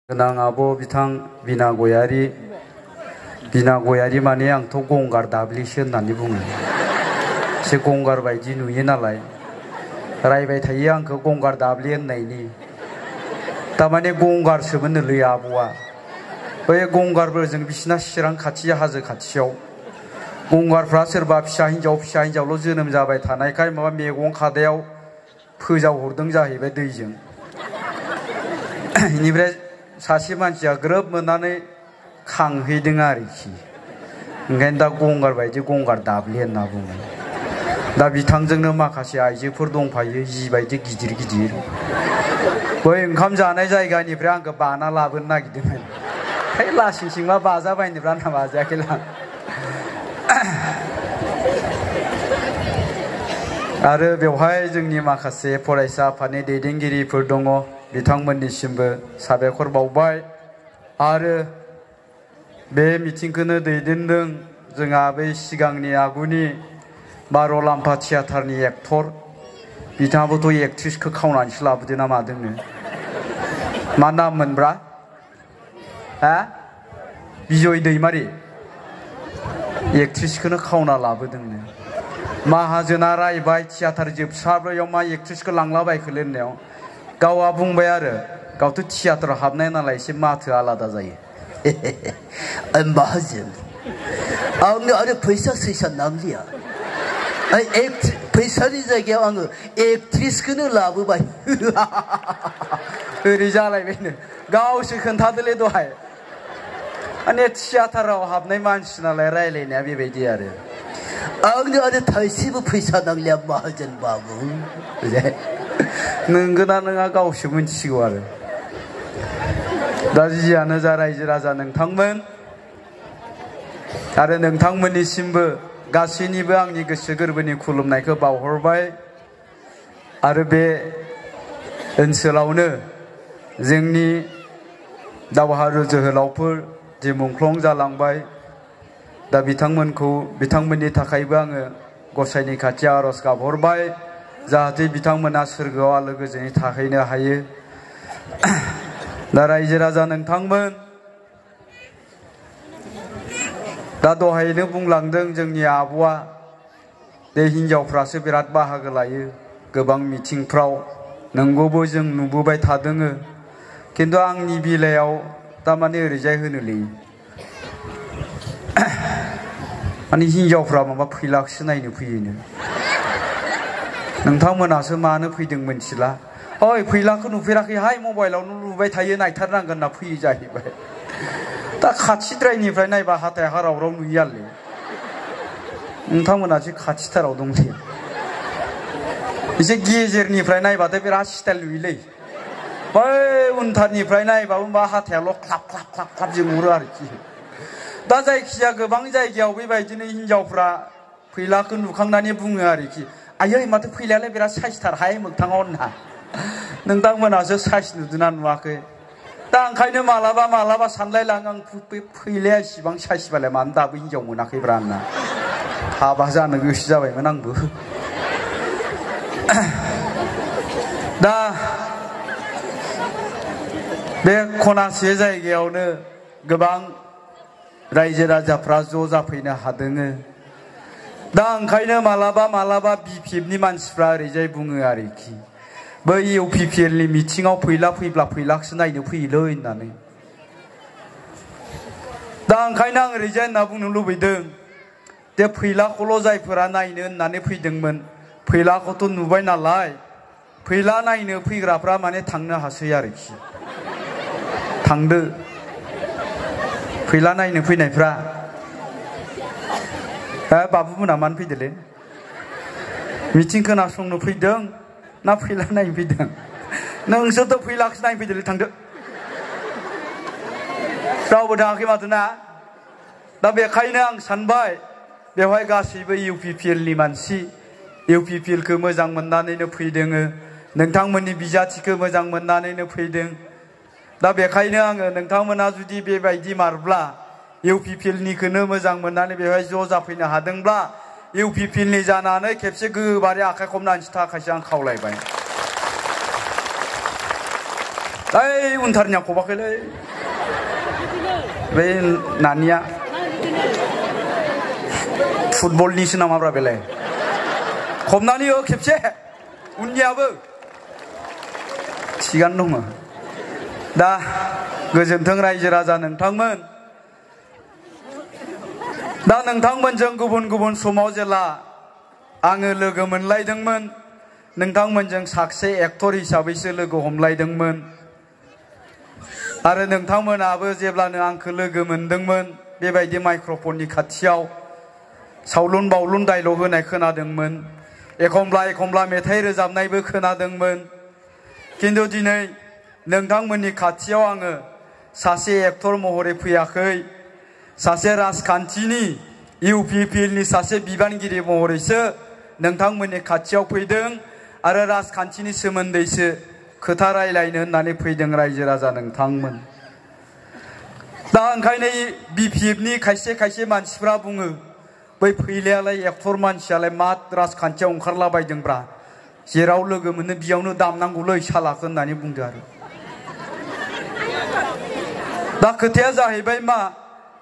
गोनां आब' बिथां बिना गयारी माने आंथ' गंगार दाब्लिसो होननानै बुङो। एसे गंगार बायदि नुयो नालाय रायबाय थायो आंखौ गंगार दाब्लि होननायनि। तारमाने गंगारसोमोननोलै आब'आ। बै गंगारफोरजों बिसिना चिरां खाथि हाजो खाथियाव गंगारफ्रा सोरबा फिसा हिन्जावल' जोनोम जाबाय थानायखाय माबा मैगं खादायाव फोजावहरदों जाहैबाय दैजों। बेनिफ्राय सासे मानसिया ग्रोब मोननानै खांहैदों आरोखि। ओंखायनो दा गंगार बायदि गंगार दाब्लि होनना बुङो। दा बिथांजोंनो माखासे आइजोफोर दंफायो जिबायदि गिदिर गिदिर। बै ओंखाम जानाय जायगानिफ्राय आंखौ बाना लाबोनो नागिरदोंमोन। है लासिं सिंबा बाजाबायनोब्रा आंना बाजायाखैलां। आरो बेवहाय जोंनि माखासे फरायसा आफादनि दैदेनगिरिफोर दङ, बिथांमोननिसिमबो साबायखर बावबाय। आरो बे मिटिंखौनो दैदेनदों जोंहा बै सिगांनि आगुनि बार'लाम्फा थियाटारनि एक्टर, बिथाङाबोथ' एक्ट्रिसखौ खावनानैसो लाबोदो ना मादोंनो। मा नाम मोनब्रा? हा? बिजय दैमारि। एक्ट्रिसखौनो खावना लाबोदोंनो। माहाजोना रायबाय थियाटार जोबसाब्रैयाव मा एक्ट्रिसखौ लांलाबायखोलै होननायाव गावआ बुंबाय आरो गावथ' थियाटाराव हाबनाय नालाय एसे माथो आलादा जायो। माहाजोन आंनो आरो फैसा सैसा नांलिया। फैसानि जायगायाव आङो एक्ट्रिसखौनो लाबोबाय। ओरै जालायबायनो गावसो खोन्थादोलै दहाय। माने थियाटाराव हाबनाय मानसि नालाय रायलायनाया बेबायदि आरो। आंनो आरो थाइसेबो फैसा नांलिया माहाजोन बाबु। नोंगोना नोङा गावसो मिथिसिगौ आरो। दा जियानो जा रायजो राजा नोंथांमोन आरो नोंथांमोननिसिमबो गासैनिबो आंनि गोसो गोरबोनि खुलुमनायखौ बावहरबाय। आरो बे ओनसोलावनो जोंनि दावहारु जोहोलावफोर जे मुंख्लं जालांबाय, दा बिथांमोननि थाखायबो आङो गसाइनि खाथियाव आर'ज गाबहरबाय जाहाथे बिथांमोना सोरगोआव आलो गोजोनै थाहैनो हायो। दा रायजो राजा नोंथांमोन, दा दहायनो बुंलांदों जोंनि आब'आ बे हिनजावफ्रासो बिराद बाहागो लायो गोबां मिथिंफ्राव। नंगौबो जों नुबोबाय थादोङो। खिन्थु आंनि बेलायाव थारमाने ओरैजाय होनोलै माने हिनजावफ्रा माबा फैलाखौसो नायनो फैयोनो। नोंथांमोनासो मानो फैदों मिथिला। ओइ फैलाखौ नुफेराखैहाय, मबाइलावनो नुबाय थायो, नायथारनांगोन होनना फैयो जाहैबाय। दा खाथिद्रायनिफ्राय नायबा हाथाय हारावराव नुयोआलै। नोंथांमोनासो खाथिथाराव दंलै। एसे गेजेरनिफ्राय नायबाथाय बिराद स्टाइल नुयोलै। बै उनथारनिफ्राय नायबाबो मा हाथायाल' ख्लाब ख्लाब ख्लाब ख्लाब जोंहरो आरोखि। दा जायखिजाया गोबां जायगायाव बेबायदिनो हिनजावफ्रा फैलाखौ नुखांनानै बुङो आरोखि, आयै माथो फैलायालाय बिराद साइसथारहाय मोगथाङाव होनना। नोंथांमोनासो साइस नुदोंना नुवाखै? दा ओंखायनो मालाबा सानलायलाङो आं, बे फैलाया इसिबां साइसबालाय मानो दाबो हिनजाव मोनाखैब्रा होनना। हाबा जानो गोसो जाबायमोन आंबो। दा बे खनासे जायगायावनो गोबां रायजो राजाफ्रा ज' जाफैनो हादोङो। दा ओंखायनो मालाबा बिपिएफनि मानसिफ्रा ओरैजाय बुङो आरोखि, बै इउपिपिएलनि मिथिङाव फैला फैब्ला फैलाखौसो नायनो फैयोलै होननानै। दा ओंखायनो आं ओरैजाय होनना बुंनो लुबैदों जे फैलाखौल' जायफोरा नायनो होननानै फैदोंमोन, फैलाखौथ' नुबाय नालाय, फैला नायनो फैग्राफ्रा माने थांनो हासै आरोखि। थांदो फैला नायनो फैनायफ्रा। बाबुमोना मानो फैदोलै? मिथिं खोनासंनो फैदों ना फैला नायनो फैदों? नोंसोरथ' फैलाखौसो नायनो फैदोंलै, थांदो। रावबो थाङाखै माथो ना? दा बेखायनो आं सानबाय बेवहाय गासैबो इउपिपिएलनि मानसि, इउपिपिएलखौ मोजां मोननानैनो फैदोङो, नोंथांमोननि बिजाथिखौ मोजां मोननानैनो फैदों। दा बेखायनो आङो नोंथांमोना जुदि बेबायदि मारब्ला, इउपिपिएलनिखौनो मोजां मोननानै बेवहाय ज' जाफैनो हादोंब्ला, इउपिपिएलनि जानानै खेबसे गोबारै आखाइ खबनानैसो थाखायसो आं खावलायबाय। ओइ उनथारनिया खबाखैलै बे नानिया फुटबलनिसो नामाब्रा बेलाय खबनानै हो खेबसे उननियाबो थिगानो दङ दा गोजोन्थों रायजो राजा नोंथांमोन दा नोंथांमोनजों गुबुन गुबुन समाव जेला आङो लोगो मोनलायदोंमोन नोंथांमोनजों सासे एक्टर हिसाबैसो लोगो हमलायदोंमोन आरो नोंथांमोनाबो जेब्लानो आंखौ लोगो मोनदोंमोन बेबायदि माइक्र'फननि खाथियाव सावलुन बावलुन डायलग होनाय खोनादोंमोन एखमब्ला एखमब्ला मेथाइ रोजाबनायबो खोनादोंमोन किन्तु दिनै नोंथांमोननि खाथियाव आङो सासे एक्टर महरै फैयाखै सासे राजखान्थिनि इउपिपिएलनि सासे बिबानगिरि महरैसो नोंथांमोननि खाथियाव फैदों आरो राजखान्थिनि सोमोन्दैसो खोथा रायलायनो होननानै फैदों रायजो राजा नोंथांमोन दा ओंखायनो बिपिएफनि खायसे खायसे मानसिफ्रा बुङो बै फैलायालाय एक्टर मानसियालाय मा राजखान्थियाव ओंखारलाबायदोंब्रा जेराव लोगो मोनो बियावनो दामनांगौलै सालाखौ होननानै बुंदो आरो दा खोथाया जाहैबाय मा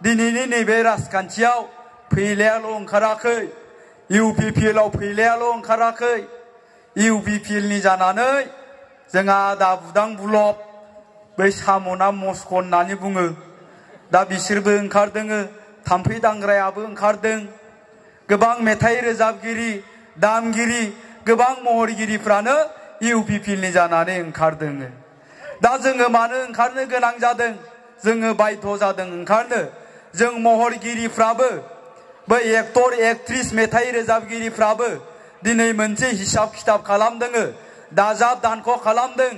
दिनैनि नैबे राजखान्थियाव फैलायाल' ओंखाराखै इउपिपिएलआव फैलायाल' ओंखाराखै इउपिपिएलनि जानानै जोंहा आदा बुदां बुलब बै साम'ना मस्क होननानै बुङो दा बिसोरबो ओंखारदों थाम्फै दांग्रायाबो ओंखारदों गोबां मेथाइ रोजाबगिरि दामगिरि गोबां महरगिरिफ्रानो इउपिपिएलनि जानानै ओंखारदों दा जोङो मानो ओंखारनो गोनां जादों जोङो बाध्य जादों ओंखारनो जों महरगिरिफ्राबो बै एक्टर एक्ट्रिस मेथाइ रोजाबगिरिफ्राबो दिनै मोनसे हिसाब खिथाब खालामदों दाजाब दानख' खालामदों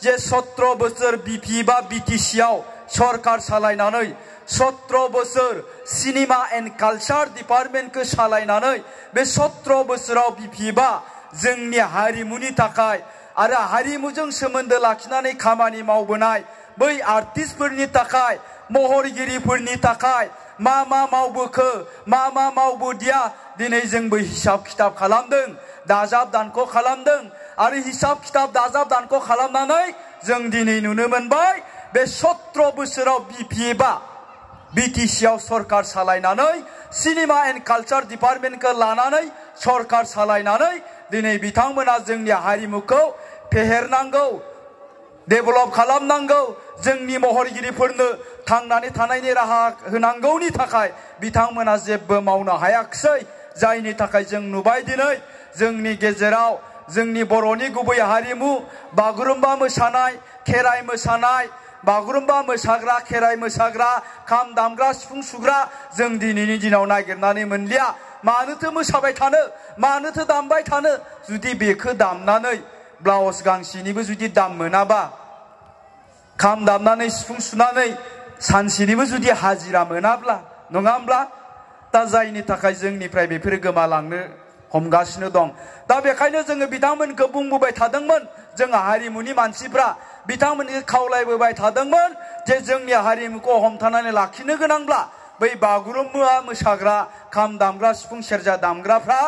जे 17 बोसोर बिपिएफ बा बिटिसिआव सरकार सालायनानै 17 बोसोर सिनेमा एन्ड कालचार डिपार्टमेन्टखौ सालायनानै बे 17 बोसोराव बिपिएफआ जोंनि हारिमुनि थाखाय आरो हारिमुजों सोमोन्दो लाखिनानै खामानि मावबोनाय बै आर्टिस्टफोरनि थाखाय महरगिरिफोरनि थाखाय मा मा मावबोखो मा मा मावबोदिया दिनै जोंबो हिसाब खिथाब खालामदों दाजाब दानख' खालामदों आरो हिसाब खिथाब दाजाब दानख' खालामनानै जों दिनै नुनो मोनबाय बे 17 बोसोराव बिपिएफआ बिटिसिआव सरकार सालायनानै सिनेमा एन्ड कालचार डिपार्टमेन्टखौ लानानै सरकार सालायनानै दिनै बिथांमोना जोंनि हारिमुखौ फेहेरनांगौ डेभेलप खालामनांगौ जोंनि महरगिरिफोरनो थांनानै थानायनि राहा होनांगौनि थाखाय बिथांमोना जेबो मावनो हायाखिसै जायनि थाखाय जों नुबाय दिनै जोंनि गेजेराव जोंनि बर'नि गुबै हारिमु बागुरुम्बा मोसानाय खेराइ मोसानाय बागुरुम्बा मोसाग्रा खेराइ मोसाग्रा खाम दामग्रा सिफुं सुग्रा जों दिनैनि दिनाव नागिरनानै मोनलिया मानोथो मोसाबाय थानो मानोथो दामबाय थानो जुदि बेखौ दामनानै ब्लाउस गांसेनिबो जुदि दाम मोनाबा खाम दामनानै सिफुं सुनानै सानसेनिबो जुदि हाजिरा मोनाब्ला नङा होमब्ला दा जायनि थाखाय जोंनिफ्राय बेफोरो गोमालांनो हमगासिनो दं दा बेखायनो जोङो बिथांमोनखौ बुंबोबाय थादोंमोन जों हारिमुनि मानसिफ्रा बिथांमोनखौ खावलायबोबाय थादोंमोन जे जोंनि हारिमुखौ हमथानानै लाखिनो गोनांब्ला बै बागुरुम्बा मोसाग्रा खाम दामग्रा सिफुं सेरजा दामग्राफ्रा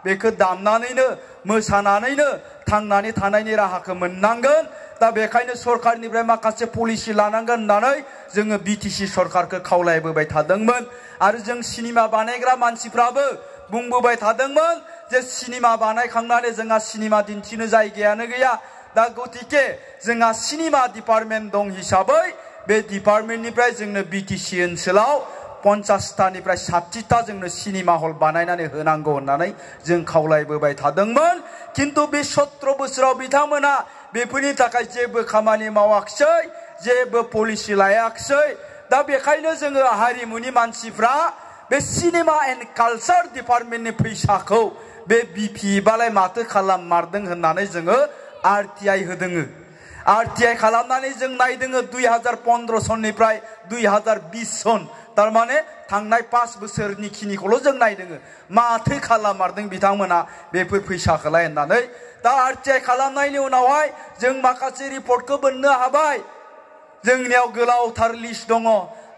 बेखौ दामनानैनो मोसानानैनो थांनानै थानायनि राहाखौ मोननांगोन दा बेखायनो सरकारनिफ्राय माखासे पलिसि लानांगोन होननानै जोङो बिटिसि सरकारखौ खावलायबोबाय थादोंमोन आरो जों सिनेमा बानायग्रा मानसिफ्राबो बुंबोबाय थादोंमोन जे सिनेमा बानायखांनानै जोंहा सिनेमा दिन्थिनो जायगायानो गैया दा गतिके जोंहा सिनेमा डिपार्टमेन्ट दं हिसाबै बे डिपार्टमेन्टनिफ्राय जोंनो बिटिसि ओनसोलाव 50टानिफ्राय 60टा जोंनो सिनेमा हल बानायनानै होनांगौ होननानै जों खावलायबोबाय थादोंमोन किन्तु बे 17 बोसोराव बिथांमोना बेफोरनि थाखाय जेबो खामानि मावाखिसै जेबो पलिसि लायाखिसै दा बेखायनो जोङो हारिमुनि मानसिफ्रा बे सिनेमा एन्ड कालचार डिपार्टमेन्टनि फैसाखौ बे बिपिएफआलाय माथो खालाममारदों होननानै जोङो आरटिआइ होदों आरटिआइ खालामनानै जों नायदों 2015 सननिफ्राय 2020 सन तारमाने थांनाय 5 बोसोरनि खिनिखौल' जों नायदों माथो खालाममारदों बिथांमोना बेफोर फैसाखौलाय होननानै दा आरटिआइ खालामनायनि उनावहाय जों माखासे रिपर्टखौ मोननो हाबाय जोंनियाव गोलावथार लिस्ट दङ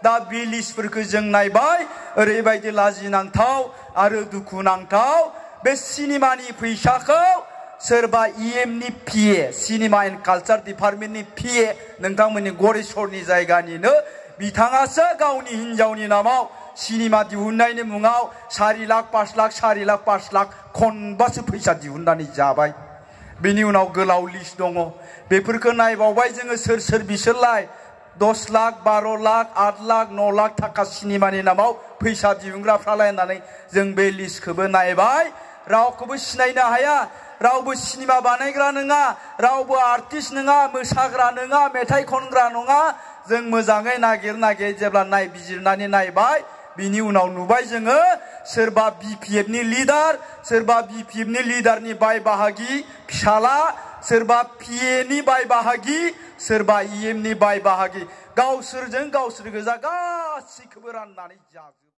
दा बे लिस्टफोरखौ जों नायबाय ओरैबायदि लाजिनांथाव आरो दुखुनांथाव बे सिनेमानि फैसाखौ सोरबा EMनि PA सिनेमा एन्ड कालचार डिपार्टमेन्टनि PA नोंथांमोननि गरेस्वरनि जायगानिनो बिथाङासो गावनि हिनजावनि नामाव सिनेमा दिहुननायनि मुङाव 4 लाख 5 लाख 4 लाख 5 लाख खनबासो फैसा दिहुननानै जाबाय बेनि उनाव गोलाव लिस्ट दङ बेफोरखौ नायबावबाय जोङो सोर सोर बिसोरलाय 10 लाख 12 लाख 8 लाख 9 लाख थाखा सिनेमानि नामाव फैसा दिहुनग्राफ्रालाय होननानै जों बे लिस्टखौबो नायबाय रावखौबो सिनायनो हाया रावबो सिनेमा बानायग्रा नङा रावबो आर्टिस्ट नङा मोसाग्रा नङा मेथाइ खनग्रा नङा जों मोजाङै नागिर जेब्ला नायबिजिरनानै नायबाय बिनि उनाव नुबाय जोङो सोरबा BPFनि लिडार सोरबा BPFनि लिडारनि बाय बाहागि फिसाला सोरबा PAनि बाय बाहागि सोरबा EMनि बाय बाहागि गावसोरजों गावसोर गोजा गासैखौबो राननानै जाजोबो